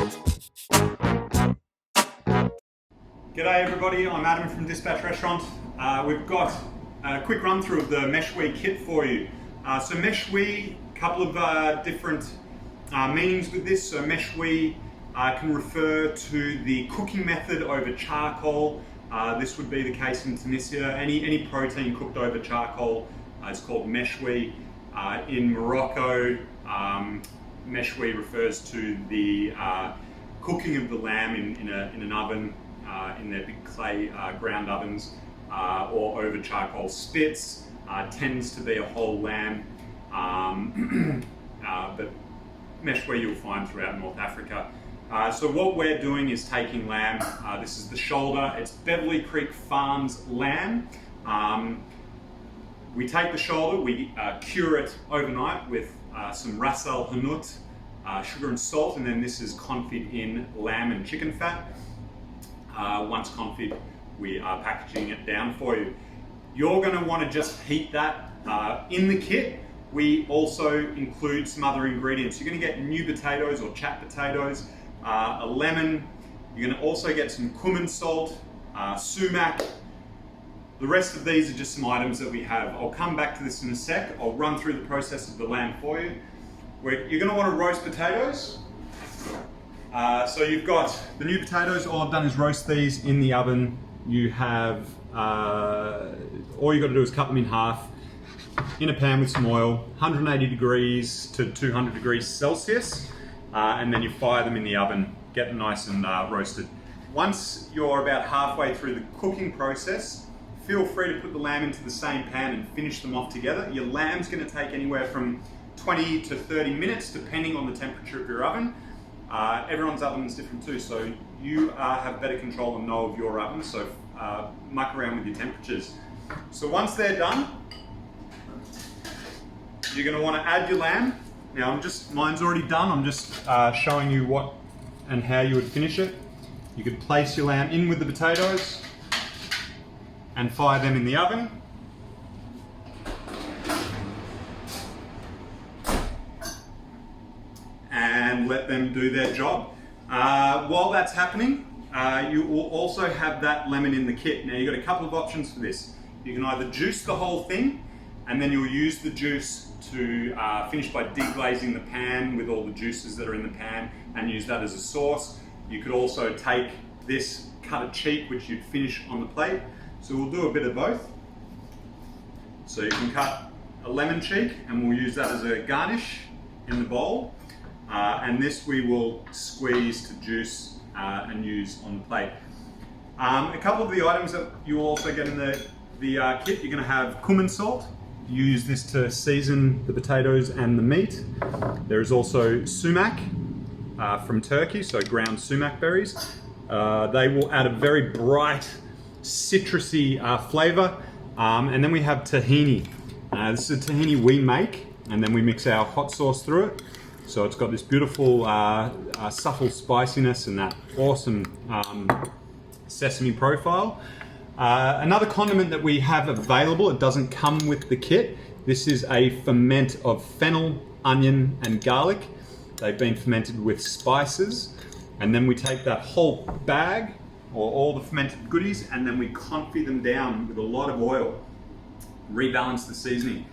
G'day everybody, I'm Adam from Dispatch Restaurant. We've got a quick run through of the Mechoui kit for you. So Mechoui, a couple of different meanings with this. So Mechoui can refer to the cooking method over charcoal. This would be the case in Tunisia. Any protein cooked over charcoal is called Mechoui. In Morocco, Mechoui refers to the cooking of the lamb in an oven, in their big clay ground ovens, or over charcoal spits. Tends to be a whole lamb, but Mechoui you'll find throughout North Africa. So what we're doing is taking lamb. This is the shoulder. It's Beverly Creek Farms lamb. We take the shoulder, we cure it overnight with some ras el hanout, sugar and salt, and then this is confit in lamb and chicken fat. Once confit, we are packaging it down for you. You're going to want to just heat that. In the kit, we also include some other ingredients. You're going to get new potatoes or chat potatoes, a lemon. You're going to also get some cumin salt, sumac. The rest of these are just some items that we have. I'll come back to this in a sec. I'll run through the process of the lamb for you. You're going to want to roast potatoes. So you've got the new potatoes. All I've done is roast these in the oven. You have, all you've got to do is cut them in half in a pan with some oil, 180 degrees to 200 degrees Celsius, and then you fire them in the oven, get them nice and roasted. Once you're about halfway through the cooking process, feel free to put the lamb into the same pan and finish them off together. Your lamb's going to take anywhere from 20 to 30 minutes depending on the temperature of your oven. Everyone's oven is different too, so you have better control and know of your oven, so muck around with your temperatures. So once they're done, you're going to want to add your lamb. Now mine's already done, I'm just showing you what and how you would finish it. You could place your lamb in with the potatoes and fire them in the oven. And let them do their job. While that's happening, you will also have that lemon in the kit. Now you've got a couple of options for this. You can either juice the whole thing, and then you'll use the juice to finish by deglazing the pan with all the juices that are in the pan and use that as a sauce. You could also take this, cut a cheek, which you'd finish on the plate. So we'll do a bit of both. So you can cut a lemon cheek and we'll use that as a garnish in the bowl. And this we will squeeze to juice and use on the plate. A couple of the items that you will also get in the kit, you're going to have cumin salt. You use this to season the potatoes and the meat. There is also sumac from Turkey, so ground sumac berries. They will add a very bright citrusy flavour. And then we have tahini. This is a tahini we make, and then we mix our hot sauce through it. So it's got this beautiful subtle spiciness and that awesome sesame profile. Another condiment that we have available, it doesn't come with the kit. This is a ferment of fennel, onion and garlic. They've been fermented with spices. And then we take that whole bag, or all the fermented goodies, and then we confit them down with a lot of oil. Rebalance the seasoning.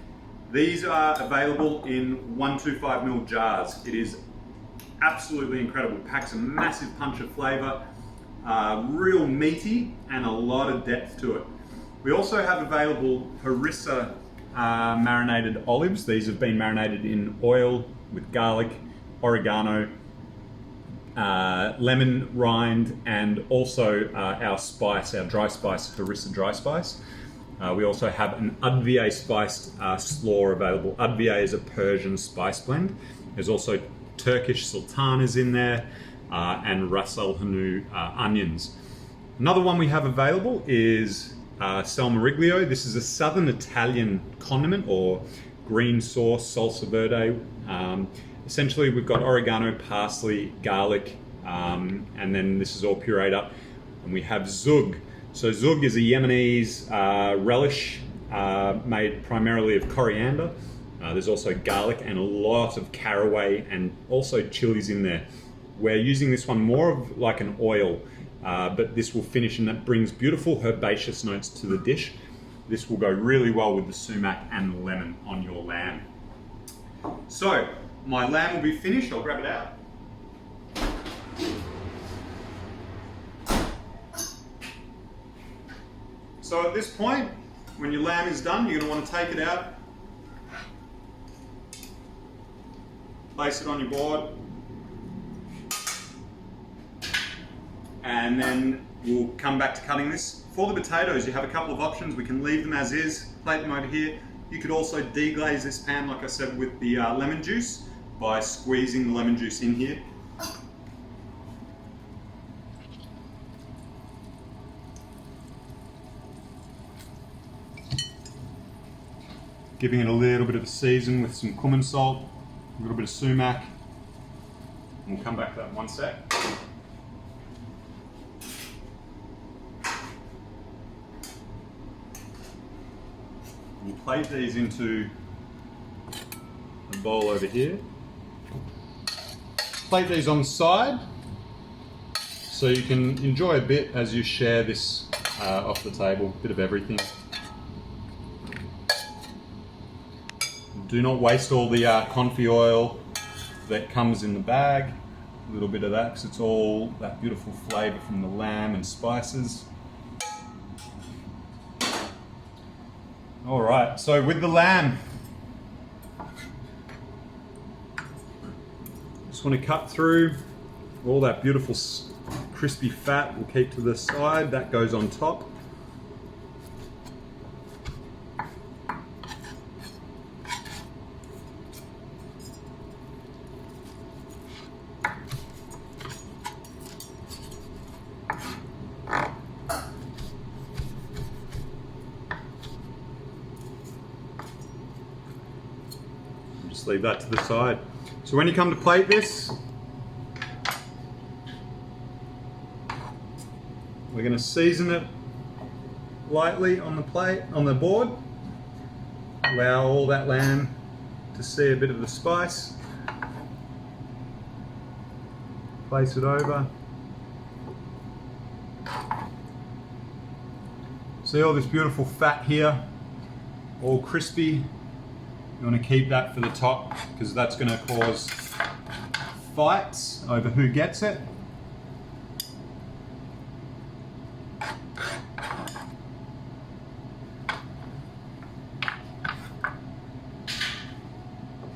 These are available in 125ml jars. It is absolutely incredible. It packs a massive punch of flavour, real meaty, and a lot of depth to it. We also have available harissa marinated olives. These have been marinated in oil with garlic, oregano, lemon rind, and also our spice, our dry spice, harissa dry spice. We also have an Udvieh spiced slaw available. Udvieh is a Persian spice blend. There's also Turkish sultanas in there and ras el hanout onions. Another one we have available is salmoriglio. This is a southern Italian condiment or green sauce, salsa verde. Essentially, we've got oregano, parsley, garlic, and then this is all pureed up. And we have zug. So zug is a Yemenese relish made primarily of coriander. There's also garlic and a lot of caraway and also chilies in there. We're using this one more of like an oil, but this will finish and that brings beautiful herbaceous notes to the dish. This will go really well with the sumac and the lemon on your lamb. So my lamb will be finished. I'll grab it out. So at this point, when your lamb is done, you're going to want to take it out, place it on your board, and then we'll come back to cutting this. For the potatoes, you have a couple of options. We can leave them as is, plate them over here. You could also deglaze this pan, like I said, with the lemon juice by squeezing the lemon juice in here. Giving it a little bit of a season with some cumin salt, a little bit of sumac. And we'll come back to that in one sec. We'll plate these into a bowl over here. Plate these on the side so you can enjoy a bit as you share this off the table, a bit of everything. Do not waste all the confit oil that comes in the bag. A little bit of that because it's all that beautiful flavour from the lamb and spices. All right, so with the lamb, just want to cut through all that beautiful crispy fat. We'll keep to the side, that goes on top. Just leave that to the side. So when you come to plate this, we're going to season it lightly on the plate, on the board. Allow all that lamb to see a bit of the spice. Place it over. See all this beautiful fat here, all crispy. You want to keep that for the top because that's going to cause fights over who gets it.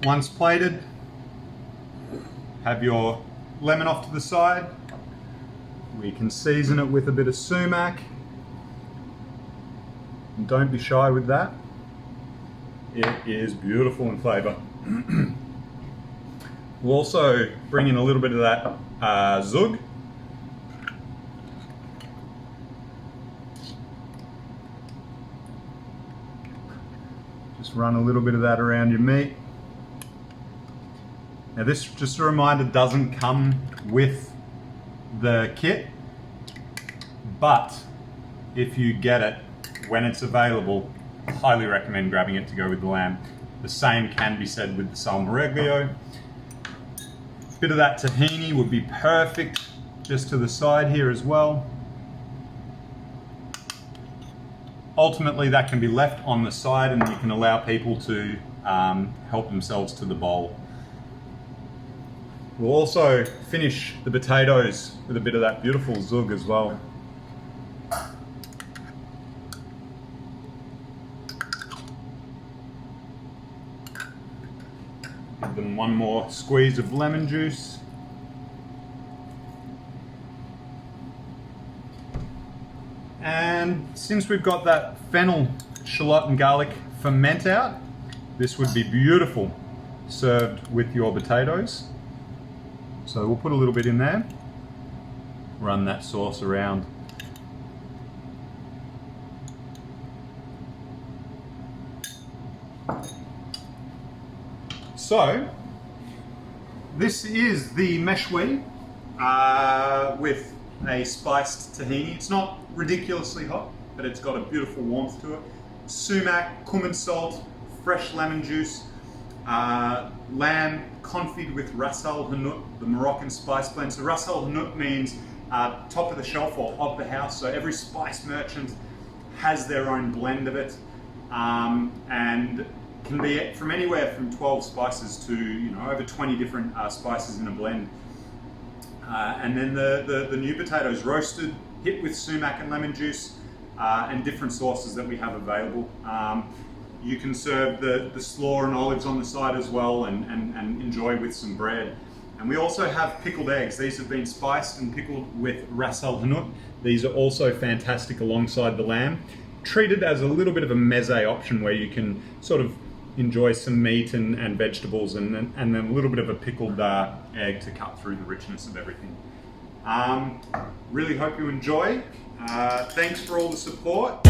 Once plated, have your lemon off to the side. We can season it with a bit of sumac. And don't be shy with that. It is beautiful in flavour. We'll also bring in a little bit of that zug. Just run a little bit of that around your meat. Now this, just a reminder, doesn't come with the kit, but if you get it when it's available, highly recommend grabbing it to go with the lamb. The same can be said with the salmoreggio. A bit of that tahini would be perfect just to the side here as well. Ultimately that can be left on the side and you can allow people to help themselves to the bowl. We'll also finish the potatoes with a bit of that beautiful zug as well. Give them one more squeeze of lemon juice. And since we've got that fennel, shallot and garlic ferment out, this would be beautiful served with your potatoes. So we'll put a little bit in there, run that sauce around. So this is the mechoui with a spiced tahini. It's not ridiculously hot, but it's got a beautiful warmth to it. Sumac, cumin salt, fresh lemon juice. lamb confit with Ras El Hanout, the Moroccan spice blend. So Ras El Hanout means top of the shelf or of the house. So every spice merchant has their own blend of it, and can be from anywhere from 12 spices to over 20 different spices in a blend. And then the new potatoes, roasted, hit with sumac and lemon juice, and different sauces that we have available. You can serve the slaw and olives on the side as well, and enjoy with some bread. And we also have pickled eggs. These have been spiced and pickled with Ras El Hanout. These are also fantastic alongside the lamb. Treated as a little bit of a meze option where you can sort of enjoy some meat and vegetables, and then a little bit of a pickled egg to cut through the richness of everything. Really hope you enjoy. Thanks for all the support.